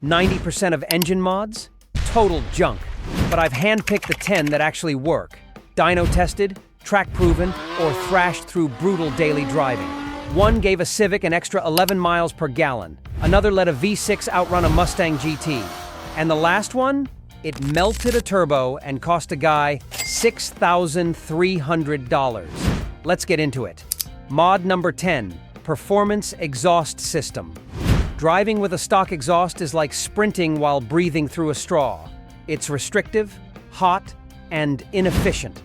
90% of engine mods? Total junk. But I've handpicked the 10 that actually work. Dyno tested, track proven, or thrashed through brutal daily driving. One gave a Civic an extra 11 miles per gallon. Another let a V6 outrun a Mustang GT. And the last one? It melted a turbo and cost a guy $6,300. Let's get into it. Mod number 10, Performance Exhaust System. Driving with a stock exhaust is like sprinting while breathing through a straw. It's restrictive, hot, and inefficient.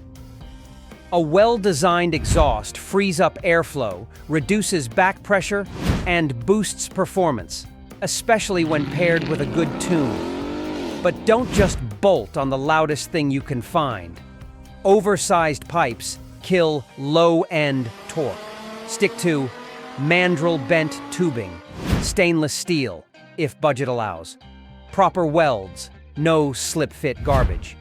A well-designed exhaust frees up airflow, reduces back pressure, and boosts performance, especially when paired with a good tune. But don't just bolt on the loudest thing you can find. Oversized pipes kill low-end torque. Stick to mandrel bent tubing, stainless steel, if budget allows. Proper welds, no slip-fit garbage.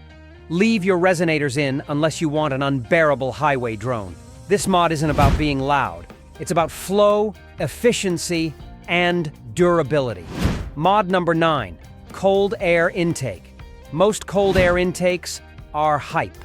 Leave your resonators in unless you want an unbearable highway drone. This mod isn't about being loud. It's about flow, efficiency, and durability. Mod number 9, cold air intake. Most cold air intakes are hype.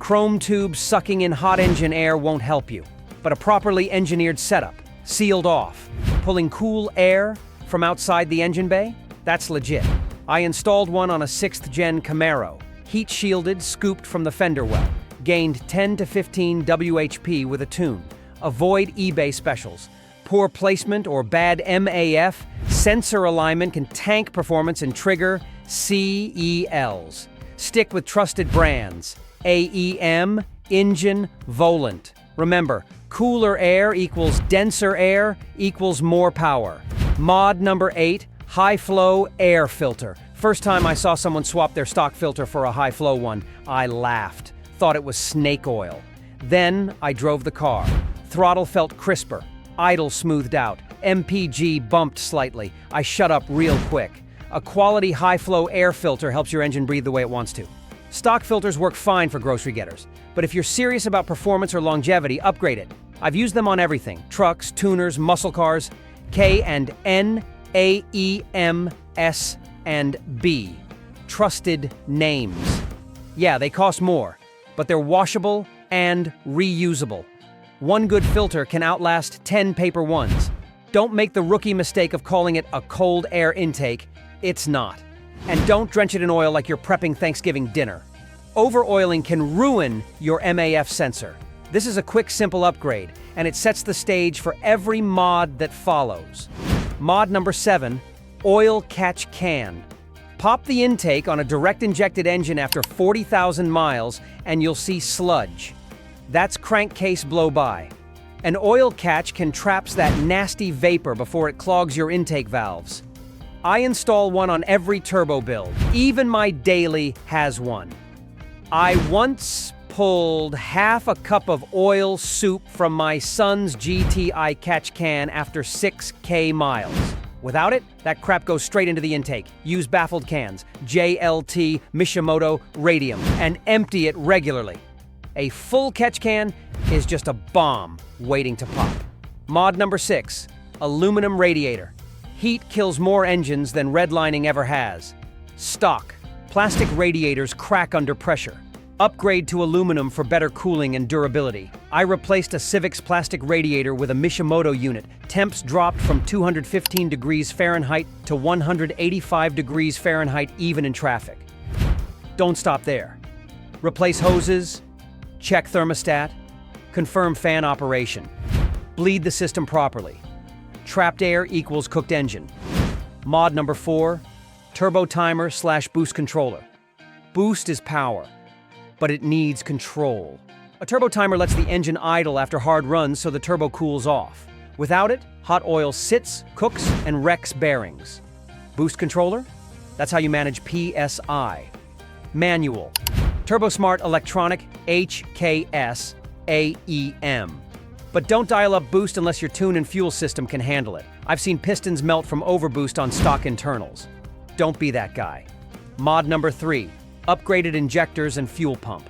Chrome tubes sucking in hot engine air won't help you, but a properly engineered setup, sealed off, pulling cool air from outside the engine bay, that's legit. I installed one on a 6th gen Camaro, heat shielded, scooped from the fender well, gained 10 to 15 WHP with a tune. Avoid eBay specials. Poor placement or bad MAF, sensor alignment can tank performance and trigger CELs. Stick with trusted brands. AEM, Engine, Volant. Remember, cooler air equals denser air equals more power. Mod number 8, high flow air filter. First time I saw someone swap their stock filter for a high flow one, I laughed. Thought it was snake oil. Then I drove the car. Throttle felt crisper. Idle smoothed out. MPG bumped slightly. I shut up real quick. A quality high flow air filter helps your engine breathe the way it wants to. Stock filters work fine for grocery getters, but if you're serious about performance or longevity, upgrade it. I've used them on everything: trucks, tuners, muscle cars. K and N, A, E, M, S, and B. Trusted names. Yeah, they cost more, but they're washable and reusable. One good filter can outlast 10 paper ones. Don't make the rookie mistake of calling it a cold air intake. It's not. And don't drench it in oil like you're prepping Thanksgiving dinner. Over-oiling can ruin your MAF sensor. This is a quick, simple upgrade, and it sets the stage for every mod that follows. Mod number 7, oil catch can. Pop the intake on a direct injected engine after 40,000 miles and you'll see sludge. That's crankcase blow by. An oil catch can trap that nasty vapor before it clogs your intake valves. I install one on every turbo build. Even my daily has one. I once pulled half a cup of oil soup from my son's GTI catch can after 6K miles. Without it, that crap goes straight into the intake. Use baffled cans, JLT, Mishimoto, radium, and empty it regularly. A full catch can is just a bomb waiting to pop. Mod number 6, aluminum radiator. Heat kills more engines than redlining ever has. Stock. Plastic radiators crack under pressure. Upgrade to aluminum for better cooling and durability. I replaced a Civic's plastic radiator with a Mishimoto unit. Temps dropped from 215 degrees Fahrenheit to 185 degrees Fahrenheit even in traffic. Don't stop there. Replace hoses, check thermostat, confirm fan operation. Bleed the system properly. Trapped air equals cooked engine. Mod number 4, turbo timer / boost controller. Boost is power, but it needs control. A turbo timer lets the engine idle after hard runs so the turbo cools off. Without it, hot oil sits, cooks, and wrecks bearings. Boost controller? That's how you manage PSI. Manual. TurboSmart Electronic HKS AEM. But don't dial up boost unless your tune and fuel system can handle it. I've seen pistons melt from overboost on stock internals. Don't be that guy. Mod number 3, upgraded injectors and fuel pump.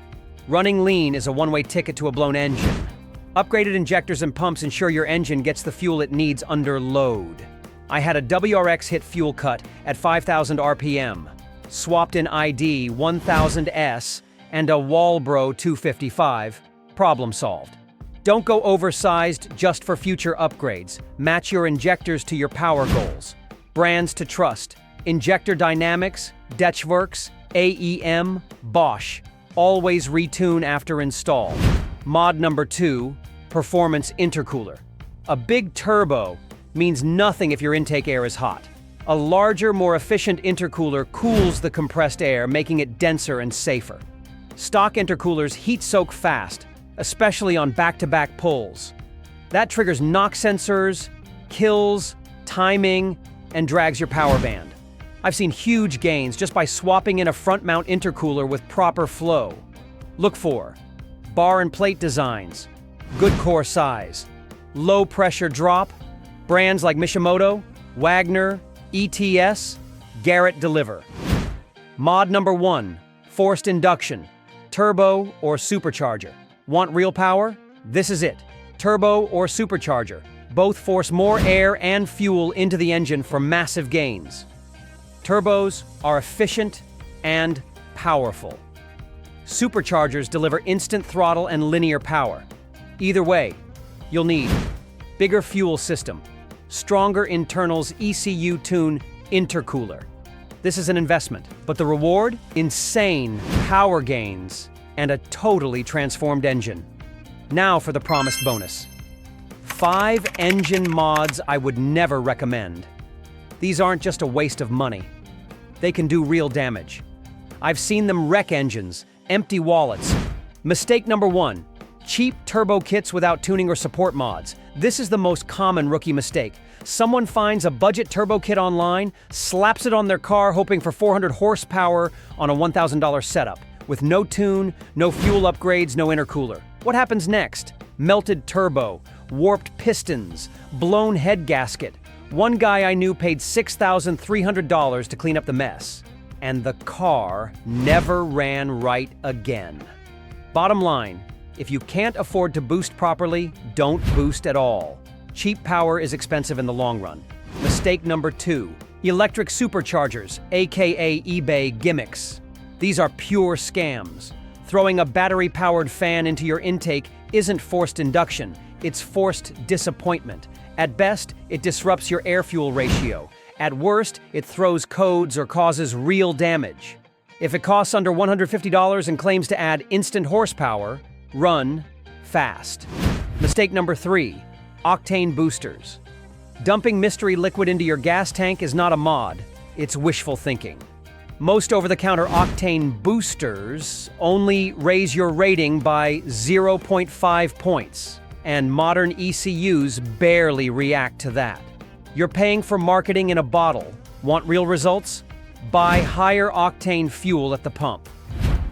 Running lean is a one-way ticket to a blown engine. Upgraded injectors and pumps ensure your engine gets the fuel it needs under load. I had a WRX hit fuel cut at 5,000 RPM, swapped in ID 1000S and a Walbro 255, problem solved. Don't go oversized just for future upgrades. Match your injectors to your power goals. Brands to trust: Injector Dynamics, Detchworks, AEM, Bosch. Always retune after install. Mod number 2, performance intercooler. A big turbo means nothing if your intake air is hot. A larger, more efficient intercooler cools the compressed air, making it denser and safer. Stock intercoolers heat soak fast, especially on back-to-back pulls. That triggers knock sensors, kills, timing, and drags your power band. I've seen huge gains just by swapping in a front-mount intercooler with proper flow. Look for bar and plate designs, good core size, low pressure drop, brands like Mishimoto, Wagner, ETS, Garrett deliver. Mod number 1, forced induction, turbo or supercharger. Want real power? This is it. Turbo or supercharger. Both force more air and fuel into the engine for massive gains. Turbos are efficient and powerful. Superchargers deliver instant throttle and linear power. Either way, you'll need bigger fuel system, stronger internals ECU tune intercooler. This is an investment, but the reward? Insane power gains and a totally transformed engine. Now for the promised bonus. 5 engine mods I would never recommend. These aren't just a waste of money. They can do real damage. I've seen them wreck engines, empty wallets. Mistake number 1, cheap turbo kits without tuning or support mods. This is the most common rookie mistake. Someone finds a budget turbo kit online, slaps it on their car hoping for 400 horsepower on a $1,000 setup, with no tune, no fuel upgrades, no intercooler. What happens next? Melted turbo, warped pistons, blown head gasket. One guy I knew paid $6,300 to clean up the mess, and the car never ran right again. Bottom line, if you can't afford to boost properly, don't boost at all. Cheap power is expensive in the long run. Mistake number 2, electric superchargers, aka eBay gimmicks. These are pure scams. Throwing a battery-powered fan into your intake isn't forced induction, it's forced disappointment. At best, it disrupts your air-fuel ratio. At worst, it throws codes or causes real damage. If it costs under $150 and claims to add instant horsepower, run fast. Mistake number 3, octane boosters. Dumping mystery liquid into your gas tank is not a mod, it's wishful thinking. Most over-the-counter octane boosters only raise your rating by 0.5 points, and modern ECUs barely react to that. You're paying for marketing in a bottle. Want real results? Buy higher octane fuel at the pump.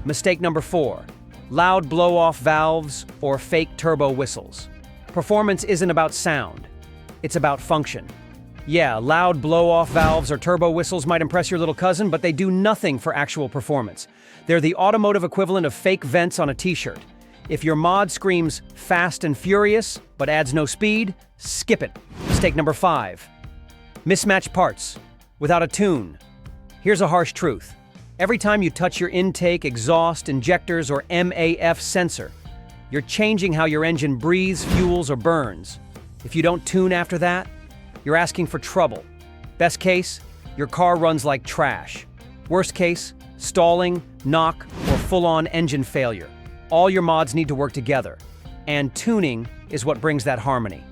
Mistake number 4, loud blow-off valves or fake turbo whistles. Performance isn't about sound, it's about function. Yeah, loud blow-off valves or turbo whistles might impress your little cousin, but they do nothing for actual performance. They're the automotive equivalent of fake vents on a t-shirt. If your mod screams fast and furious, but adds no speed, skip it. Mistake number 5, mismatched parts without a tune. Here's a harsh truth. Every time you touch your intake, exhaust, injectors, or MAF sensor, you're changing how your engine breathes, fuels, or burns. If you don't tune after that, you're asking for trouble. Best case, your car runs like trash. Worst case, stalling, knock, or full-on engine failure. All your mods need to work together, and tuning is what brings that harmony.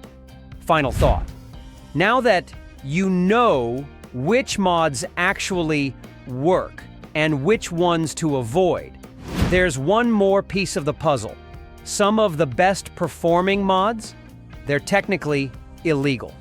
Final thought. Now that you know which mods actually work and which ones to avoid, there's one more piece of the puzzle. Some of the best performing mods, they're technically illegal.